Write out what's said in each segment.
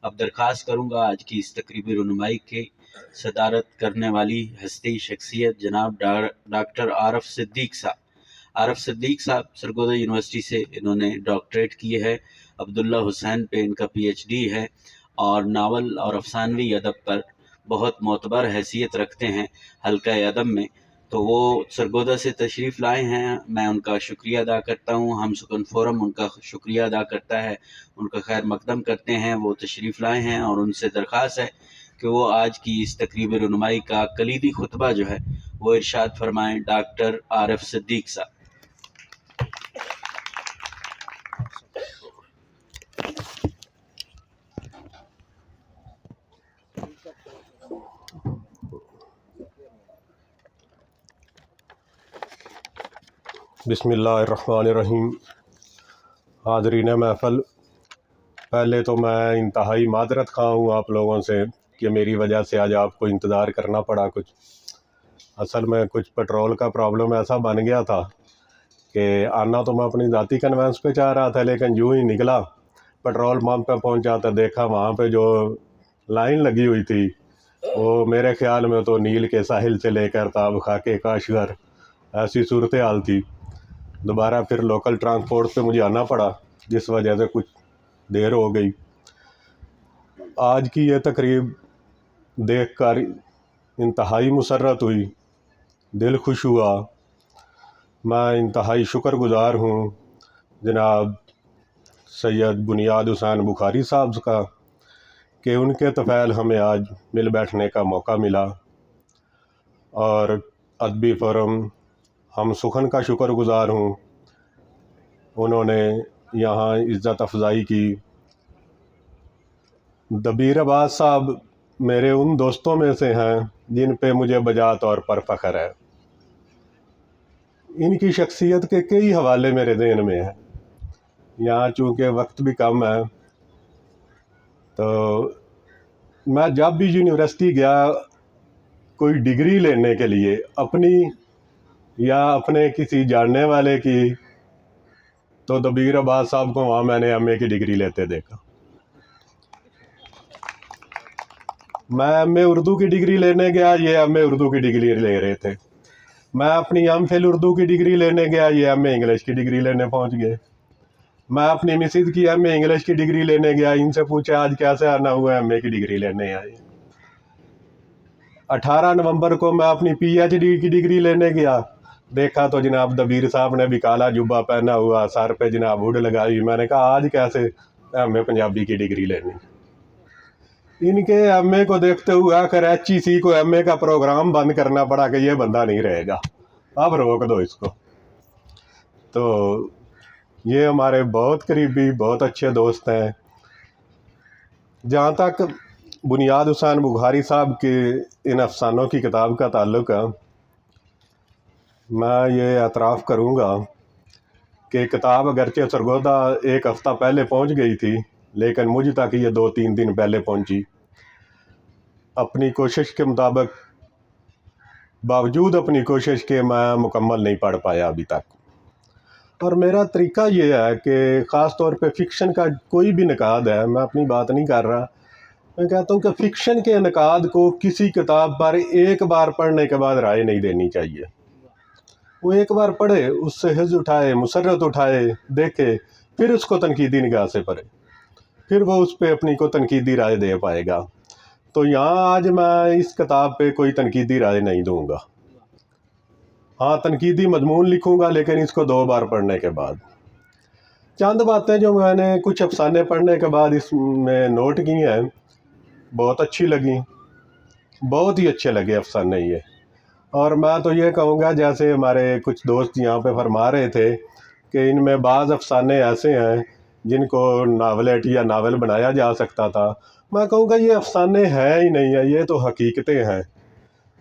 اب درخواست کروں گا آج کی اس تقریبی رونمائی کے صدارت کرنے والی ہستی شخصیت جناب ڈاکٹر عارف صدیق صاحب سرگودا یونیورسٹی سے انہوں نے ڈاکٹریٹ کی ہے. عبداللہ حسین پہ ان کا پی ایچ ڈی ہے اور ناول اور افسانوی ادب پر بہت معتبر حیثیت رکھتے ہیں حلقہ ادب میں. تو وہ سرگودا سے تشریف لائے ہیں. میں ان کا شکریہ ادا کرتا ہوں. ہم سکن فورم ان کا شکریہ ادا کرتا ہے, ان کا خیر مقدم کرتے ہیں. وہ تشریف لائے ہیں اور ان سے درخواست ہے کہ وہ آج کی اس تقریب رونمائی کا کلیدی خطبہ جو ہے وہ ارشاد فرمائیں. ڈاکٹر عارف صدیق صاحب. بسم اللہ الرحمن الرحیم. حاضرین محفل، پہلے تو میں انتہائی معذرت خواہ ہوں آپ لوگوں سے کہ میری وجہ سے آج آپ کو انتظار کرنا پڑا. اصل میں کچھ پیٹرول کا پرابلم ایسا بن گیا تھا کہ آنا تو میں اپنی ذاتی کنوینس پہ چاہ رہا تھا، لیکن یوں ہی نکلا پیٹرول پمپ پہ پہنچا تو دیکھا وہاں پہ جو لائن لگی ہوئی تھی وہ میرے خیال میں تو نیل کے ساحل سے لے کر تاب خاکے کاشغر ایسی صورتحال تھی. دوبارہ پھر لوکل ٹرانسپورٹ پہ مجھے آنا پڑا جس وجہ سے کچھ دیر ہو گئی. آج کی یہ تقریب دیکھ کر انتہائی مسرت ہوئی، دل خوش ہوا. میں انتہائی شکر گزار ہوں جناب سید بنیاد حسین بخاری صاحب کا کہ ان کے طفیل ہمیں آج مل بیٹھنے کا موقع ملا، اور ادبی فورم ہم سخن کا شکر گزار ہوں. انہوں نے یہاں عزت افزائی کی. دبیر عباس صاحب میرے ان دوستوں میں سے ہیں جن پہ مجھے بجا طور پر فخر ہے. ان کی شخصیت کے کئی حوالے میرے ذہن میں ہیں. یہاں چونکہ وقت بھی کم ہے تو میں جب بھی یونیورسٹی گیا کوئی ڈگری لینے کے لیے اپنی یا اپنے کسی جاننے والے کی، تو دبیر عباس صاحب کو وہاں میں نے ایم اے کی ڈگری لیتے دیکھا. میں ایم اے اردو کی ڈگری لینے گیا، یہ ایم اے اردو کی ڈگری لے رہے تھے. میں اپنی ایم فل اردو کی ڈگری لینے گیا، یہ ایم اے انگلش کی ڈگری لینے پہنچ گئے. میں اپنی مسز کی ایم اے انگلش کی ڈگری لینے گیا، ان سے پوچھا آج کیسے آنا ہوا ایم اے کی ڈگری لینے آئے. 18 نومبر کو میں اپنی پی ایچ ڈی کی ڈگری لینے گیا، دیکھا تو جناب دبیر صاحب نے بھی کالا جبہ پہنا ہوا، سر پہ جناب ہوڈ لگائی. میں نے کہا آج کیسے ایم اے پنجابی کی ڈگری لینی. ان کے ایم اے کو دیکھتے ہوئے آخر ایچ ای سی کو ایم اے کا پروگرام بند کرنا پڑا کہ یہ بندہ نہیں رہے گا، اب روک دو اس کو. تو یہ ہمارے بہت قریبی بہت اچھے دوست ہیں. جہاں تک بنیاد حسین بخاری صاحب کے ان افسانوں کی کتاب کا تعلق ہے، میں یہ اعتراف کروں گا کہ کتاب اگرچہ سرگودا ایک ہفتہ پہلے پہنچ گئی تھی لیکن مجھ تک یہ 2-3 دن پہلے پہنچی. اپنی کوشش کے مطابق، باوجود اپنی کوشش کے میں مکمل نہیں پڑھ پایا ابھی تک. اور میرا طریقہ یہ ہے کہ خاص طور پہ فکشن کا کوئی بھی نقاد ہے، میں اپنی بات نہیں کر رہا، میں کہتا ہوں کہ فکشن کے نقاد کو کسی کتاب پر ایک بار پڑھنے کے بعد رائے نہیں دینی چاہیے. وہ ایک بار پڑھے، اس سے حظ اٹھائے، مسرت اٹھائے، دیکھے، پھر اس کو تنقیدی نگاہ سے پڑھے، پھر وہ اس پہ اپنی کو تنقیدی رائے دے پائے گا. تو یہاں آج میں اس کتاب پہ کوئی تنقیدی رائے نہیں دوں گا. ہاں تنقیدی مضمون لکھوں گا لیکن اس کو 2 بار پڑھنے کے بعد. چند باتیں جو میں نے کچھ افسانے پڑھنے کے بعد اس میں نوٹ کی ہیں بہت اچھی لگیں، بہت ہی اچھے لگے افسانے یہ. اور میں تو یہ کہوں گا جیسے ہمارے کچھ دوست یہاں پہ فرما رہے تھے کہ ان میں بعض افسانے ایسے ہیں جن کو ناولٹ یا ناول بنایا جا سکتا تھا. میں کہوں گا یہ افسانے ہیں ہی نہیں ہیں، یہ تو حقیقتیں ہیں.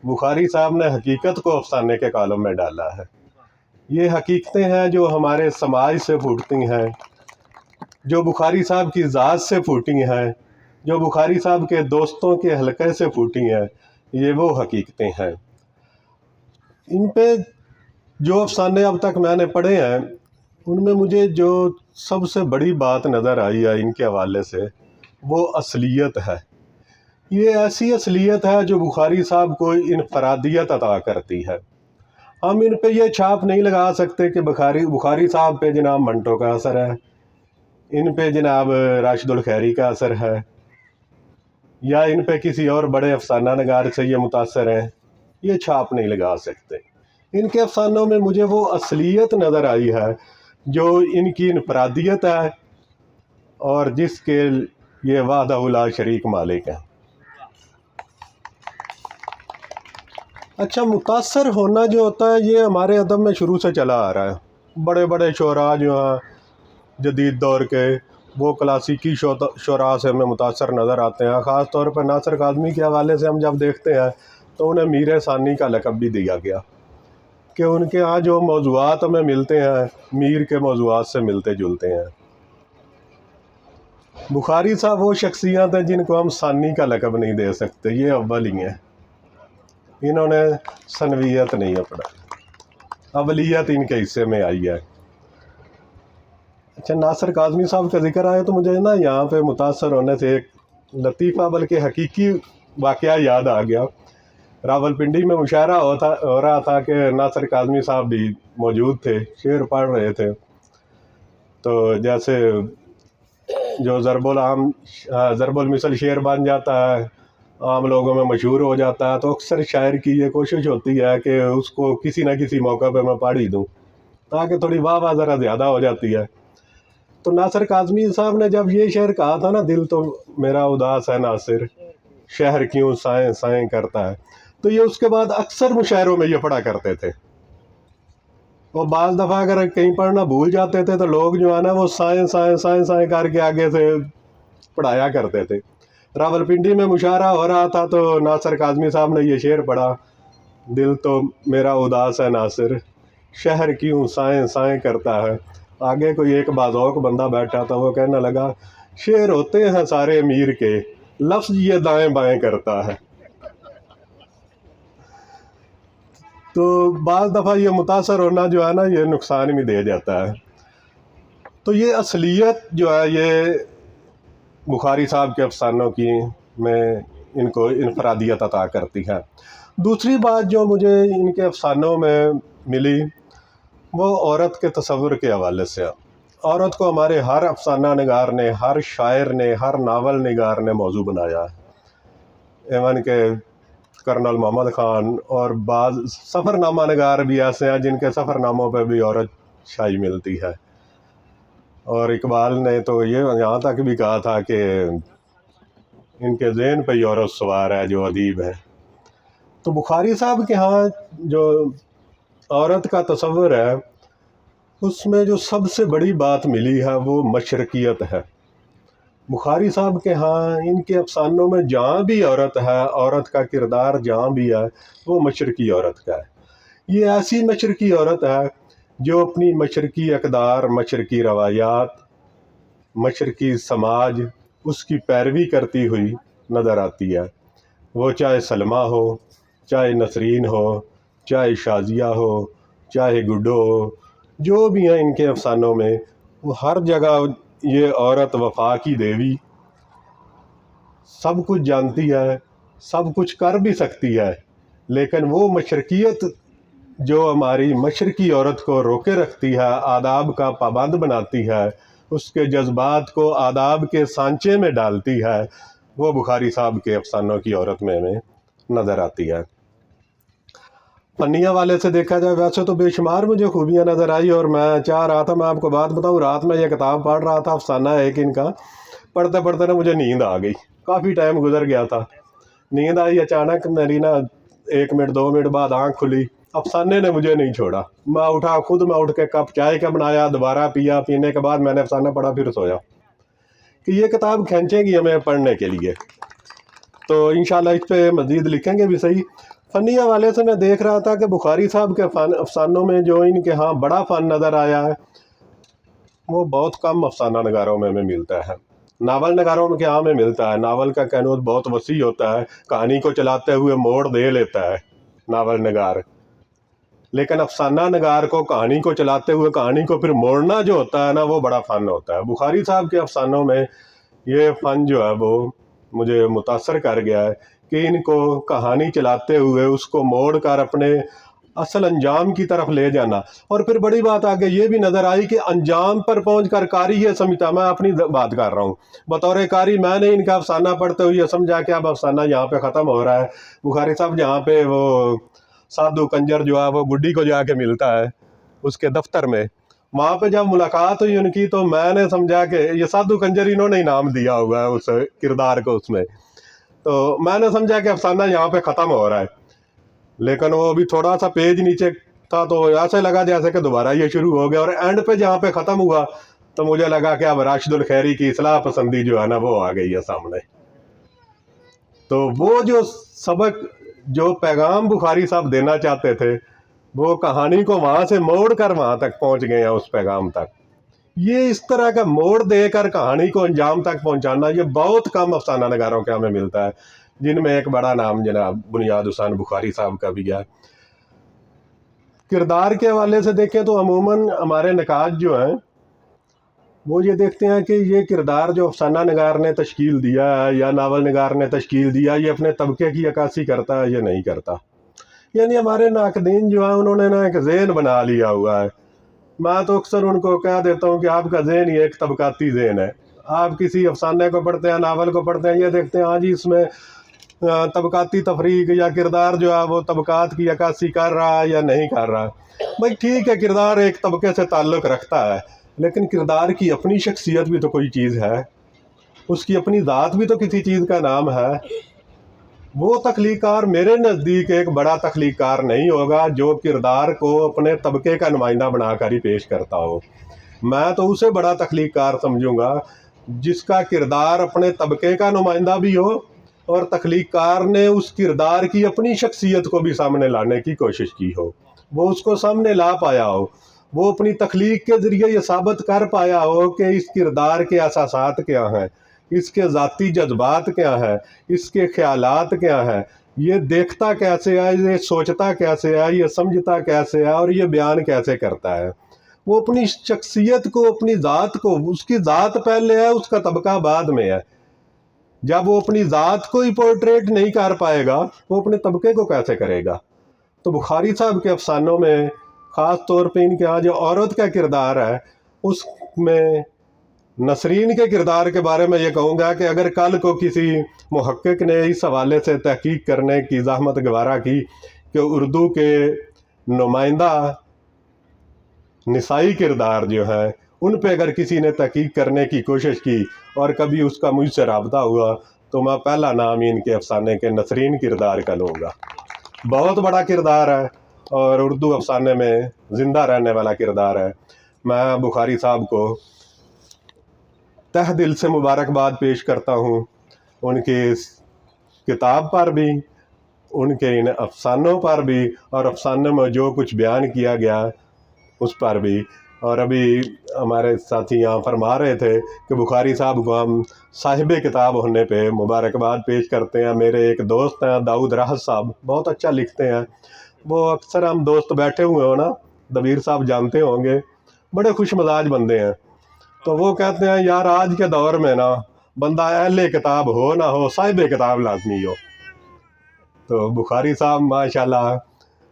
بخاری صاحب نے حقیقت کو افسانے کے کالم میں ڈالا ہے. یہ حقیقتیں ہیں جو ہمارے سماج سے پھوٹتی ہیں، جو بخاری صاحب کی ذات سے پھوٹی ہیں، جو بخاری صاحب کے دوستوں کے حلقے سے پھوٹی ہیں. یہ وہ حقیقتیں ہیں. ان پہ جو افسانے اب تک میں نے پڑھے ہیں ان میں مجھے جو سب سے بڑی بات نظر آئی ہے ان کے حوالے سے وہ اصلیت ہے. یہ ایسی اصلیت ہے جو بخاری صاحب کو انفرادیت عطا کرتی ہے. ہم ان پہ یہ چھاپ نہیں لگا سکتے کہ بخاری صاحب پہ جناب منٹو کا اثر ہے، ان پہ جناب راشد الخیری کا اثر ہے، یا ان پہ کسی اور بڑے افسانہ نگار سے یہ متاثر ہیں. یہ چھاپ نہیں لگا سکتے. ان کے افسانوں میں مجھے وہ اصلیت نظر آئی ہے جو ان کی انفرادیت ہے اور جس کے یہ وحدہ لا شریک مالک ہیں. اچھا، متاثر ہونا جو ہوتا ہے یہ ہمارے ادب میں شروع سے چلا آ رہا ہے. بڑے بڑے شعراء جو ہیں جدید دور کے، وہ کلاسیکی شعراء سے ہمیں متاثر نظر آتے ہیں. خاص طور پر ناصر کاظمی کے حوالے سے ہم جب دیکھتے ہیں تو انہیں میر ثانی کا لقب بھی دیا گیا کہ ان کے ہاں جو موضوعات ہمیں ملتے ہیں میر کے موضوعات سے ملتے جلتے ہیں. بخاری صاحب وہ شخصیات ہیں جن کو ہم ثانی کا لقب نہیں دے سکتے، یہ اول ہی ہیں. انہوں نے ثنویت نہیں اپنائی، اولیت ان کے حصے میں آئی ہے. اچھا، ناصر کاظمی صاحب کا ذکر آیا تو مجھے نا یہاں پہ متاثر ہونے سے ایک لطیفہ بلکہ حقیقی واقعہ یاد آ گیا. راولپنڈی میں مشاعرہ ہو رہا تھا کہ ناصر کاظمی صاحب بھی موجود تھے، شعر پڑھ رہے تھے. تو جیسے جو ضرب المثل شعر بن جاتا ہے، عام لوگوں میں مشہور ہو جاتا ہے، تو اکثر شاعر کی یہ کوشش ہوتی ہے کہ اس کو کسی نہ کسی موقع پہ میں پڑھ ہی دوں تاکہ تھوڑی واہ واہ ذرا زیادہ ہو جاتی ہے. تو ناصر کاظمی صاحب نے جب یہ شعر کہا تھا نا، دل تو میرا اداس ہے ناصر، شہر کیوں سائیں سائیں کرتا ہے، تو یہ اس کے بعد اکثر مشاعروں میں یہ پڑھا کرتے تھے. اور بعض دفعہ اگر کہیں پڑھنا بھول جاتے تھے تو لوگ جو ہے نا وہ سائیں سائیں سائیں سائیں کر کے آگے سے پڑھایا کرتے تھے. راولپنڈی میں مشاعرہ ہو رہا تھا تو ناصر کاظمی صاحب نے یہ شعر پڑھا، دل تو میرا اداس ہے ناصر، شہر کیوں سائیں سائیں کرتا ہے. آگے کوئی ایک باذوق بندہ بیٹھا تھا، وہ کہنے لگا شعر ہوتے ہیں سارے میر کے، لفظ یہ دائیں بائیں کرتا ہے. تو بعض دفعہ یہ متاثر ہونا جو ہے نا یہ نقصان بھی دے جاتا ہے. تو یہ اصلیت جو ہے یہ بخاری صاحب کے افسانوں کی میں ان کو انفرادیت عطا کرتی ہے. دوسری بات جو مجھے ان کے افسانوں میں ملی وہ عورت کے تصور کے حوالے سے. عورت کو ہمارے ہر افسانہ نگار نے، ہر شاعر نے، ہر ناول نگار نے موضوع بنایا ہے. ایون کہ کرنل محمد خان اور بعض سفر نامہ نگار بھی ایسے ہیں جن کے سفر ناموں پہ بھی عورت شائع ملتی ہے. اور اقبال نے تو یہ یہاں تک بھی کہا تھا کہ ان کے ذہن پہ ہی عورت سوار ہے جو ادیب ہے. تو بخاری صاحب کے ہاں جو عورت کا تصور ہے اس میں جو سب سے بڑی بات ملی ہے وہ مشرقیت ہے. بخاری صاحب کے ہاں ان کے افسانوں میں جہاں بھی عورت ہے، عورت کا کردار جہاں بھی ہے وہ مشرقی عورت کا ہے. یہ ایسی مشرقی عورت ہے جو اپنی مشرقی اقدار، مشرقی روایات، مشرقی سماج اس کی پیروی کرتی ہوئی نظر آتی ہے. وہ چاہے سلمیٰ ہو، چاہے نسرین ہو، چاہے شازیہ ہو، چاہے گڈو ہو، جو بھی ہیں ان کے افسانوں میں، وہ ہر جگہ یہ عورت وفا کی دیوی سب کچھ جانتی ہے، سب کچھ کر بھی سکتی ہے، لیکن وہ مشرقیت جو ہماری مشرقی عورت کو روکے رکھتی ہے، آداب کا پابند بناتی ہے، اس کے جذبات کو آداب کے سانچے میں ڈالتی ہے، وہ بخاری صاحب کے افسانوں کی عورت میں ہمیں نظر آتی ہے. فنی حوالے سے دیکھا جائے ویسے تو بے شمار مجھے خوبیاں نظر آئی، اور میں چاہ رہا تھا، میں آپ کو بات بتاؤں، رات میں یہ کتاب پڑھ رہا تھا، افسانہ ہے ایک ان کا، پڑھتے پڑھتے نا مجھے نیند آ گئی. کافی ٹائم گزر گیا تھا، نیند آئی اچانک، میری نا 1 منٹ 2 منٹ بعد آنکھ کھلی، افسانے نے مجھے نہیں چھوڑا. میں اٹھا، خود میں اٹھ کے کپ چائے کا بنایا، دوبارہ پیا، پینے کے بعد میں نے افسانہ پڑھا، پھر سویا کہ یہ کتاب کھینچے گی ہمیں پڑھنے کے لیے. تو انشاءاللہ اس پہ مزید لکھیں گے بھی صحیح. فنی حوالے سے میں دیکھ رہا تھا کہ بخاری صاحب کے افسانوں میں جو ان کے ہاں بڑا فن نظر آیا ہے وہ بہت کم افسانہ نگاروں میں ہمیں ملتا ہے. ناول نگاروں کے ہاں میں ملتا ہے، ناول کا کینوس بہت وسیع ہوتا ہے، کہانی کو چلاتے ہوئے موڑ دے لیتا ہے ناول نگار، لیکن افسانہ نگار کو کہانی کو چلاتے ہوئے کہانی کو پھر موڑنا جو ہوتا ہے نا وہ بڑا فن ہوتا ہے. بخاری صاحب کے افسانوں میں یہ فن جو ہے وہ مجھے متاثر کر گیا ہے کہ ان کو کہانی چلاتے ہوئے اس کو موڑ کر اپنے اصل انجام کی طرف لے جانا. اور پھر بڑی بات آگے یہ بھی نظر آئی کہ انجام پر پہنچ کر قاری یہ سمجھتا، میں اپنی بات کر رہا ہوں بطور قاری، میں نے ان کا افسانہ پڑھتے ہوئے یہ سمجھا کہ اب افسانہ یہاں پہ ختم ہو رہا ہے. بخاری صاحب جہاں پہ وہ سادھو کنجر جو ہے وہ گڈی کو جا کے ملتا ہے اس کے دفتر میں، وہاں پہ جب ملاقات ہوئی ان کی تو میں نے سمجھا کہ یہ سادھو کنجر انہوں نے انعام دیا ہوا ہے اس کردار کو اس میں، تو میں نے سمجھا کہ افسانہ یہاں پہ ختم ہو رہا ہے. لیکن وہ ابھی تھوڑا سا پیج نیچے تھا تو ایسے لگا جیسے کہ دوبارہ یہ شروع ہو گیا، اور اینڈ پہ جہاں پہ ختم ہوا تو مجھے لگا کہ اب راشد الخیری کی اصلاح پسندی جو ہے نا وہ آ گئی ہے سامنے. تو وہ جو سبق، جو پیغام بخاری صاحب دینا چاہتے تھے، وہ کہانی کو وہاں سے موڑ کر وہاں تک پہنچ گئے ہیں اس پیغام تک. یہ اس طرح کا موڑ دے کر کہانی کو انجام تک پہنچانا یہ بہت کم افسانہ نگاروں کے ہمیں ملتا ہے، جن میں ایک بڑا نام جناب بنیاد حسین بخاری صاحب کا بھی ہے. کردار کے حوالے سے دیکھیں تو عموماً ہمارے نقاد جو ہیں وہ یہ دیکھتے ہیں کہ یہ کردار جو افسانہ نگار نے تشکیل دیا ہے یا ناول نگار نے تشکیل دیا، یہ اپنے طبقے کی عکاسی کرتا ہے یا نہیں کرتا. یعنی ہمارے ناقدین جو ہیں انہوں نے نا ایک ذہن بنا لیا ہوا ہے. میں تو اکثر ان کو کہہ دیتا ہوں کہ آپ کا ذہن ہی ایک طبقاتی ذہن ہے. آپ کسی افسانے کو پڑھتے ہیں، ناول کو پڑھتے ہیں، یہ دیکھتے ہیں ہاں جی اس میں طبقاتی تفریق یا کردار جو ہے وہ طبقات کی عکاسی کر رہا ہے یا نہیں کر رہا. بھائی ٹھیک ہے، کردار ایک طبقے سے تعلق رکھتا ہے، لیکن کردار کی اپنی شخصیت بھی تو کوئی چیز ہے، اس کی اپنی ذات بھی تو کسی چیز کا نام ہے. وہ تخلیق کار میرے نزدیک ایک بڑا تخلیق کار نہیں ہوگا جو کردار کو اپنے طبقے کا نمائندہ بنا کر ہی پیش کرتا ہو. میں تو اسے بڑا تخلیق کار سمجھوں گا جس کا کردار اپنے طبقے کا نمائندہ بھی ہو اور تخلیق کار نے اس کردار کی اپنی شخصیت کو بھی سامنے لانے کی کوشش کی ہو، وہ اس کو سامنے لا پایا ہو، وہ اپنی تخلیق کے ذریعے یہ ثابت کر پایا ہو کہ اس کردار کے اساسات کیا ہیں، اس کے ذاتی جذبات کیا ہیں، اس کے خیالات کیا ہیں، یہ دیکھتا کیسے ہے، یہ سوچتا کیسے ہے، یہ سمجھتا کیسے ہے، اور یہ بیان کیسے کرتا ہے. وہ اپنی شخصیت کو، اپنی ذات کو، اس کی ذات پہلے ہے، اس کا طبقہ بعد میں ہے. جب وہ اپنی ذات کو ہی پورٹریٹ نہیں کر پائے گا وہ اپنے طبقے کو کیسے کرے گا. تو بخاری صاحب کے افسانوں میں خاص طور پہ ان کے ہاں جو عورت کا کردار ہے اس میں نسرین کے کردار کے بارے میں یہ کہوں گا کہ اگر کل کو کسی محقق نے اس حوالے سے تحقیق کرنے کی زحمت گوارا کی کہ اردو کے نمائندہ نسائی کردار جو ہیں ان پہ اگر کسی نے تحقیق کرنے کی کوشش کی اور کبھی اس کا مجھ سے رابطہ ہوا تو میں پہلا نام ان کے افسانے کے نسرین کردار کا لوں گا. بہت بڑا کردار ہے اور اردو افسانے میں زندہ رہنے والا کردار ہے. میں بخاری صاحب کو تہ دل سے مبارکباد پیش کرتا ہوں ان کی اس کتاب پر بھی، ان کے ان افسانوں پر بھی، اور افسانے میں جو کچھ بیان کیا گیا اس پر بھی. اور ابھی ہمارے ساتھی یہاں فرما رہے تھے کہ بخاری صاحب کو ہم صاحب کتاب ہونے پہ مبارکباد پیش کرتے ہیں. میرے ایک دوست ہیں داؤد راحت صاحب، بہت اچھا لکھتے ہیں. وہ اکثر ہم دوست بیٹھے ہوئے ہوں نا، دبیر صاحب جانتے ہوں گے، بڑے خوش مزاج بندے ہیں. تو وہ کہتے ہیں یار آج کے دور میں نا بندہ اہل کتاب ہو نہ ہو، صاحب کتاب لازمی ہو. تو بخاری صاحب ماشاءاللہ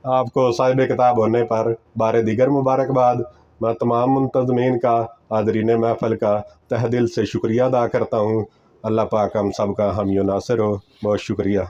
آپ کو صاحب کتاب ہونے پر بار دیگر مبارکباد. میں تمام منتظمین کا، حاضرین محفل کا تہ دل سے شکریہ ادا کرتا ہوں. اللہ پاک ہم سب کا حامی و ناصر ہو. بہت شکریہ.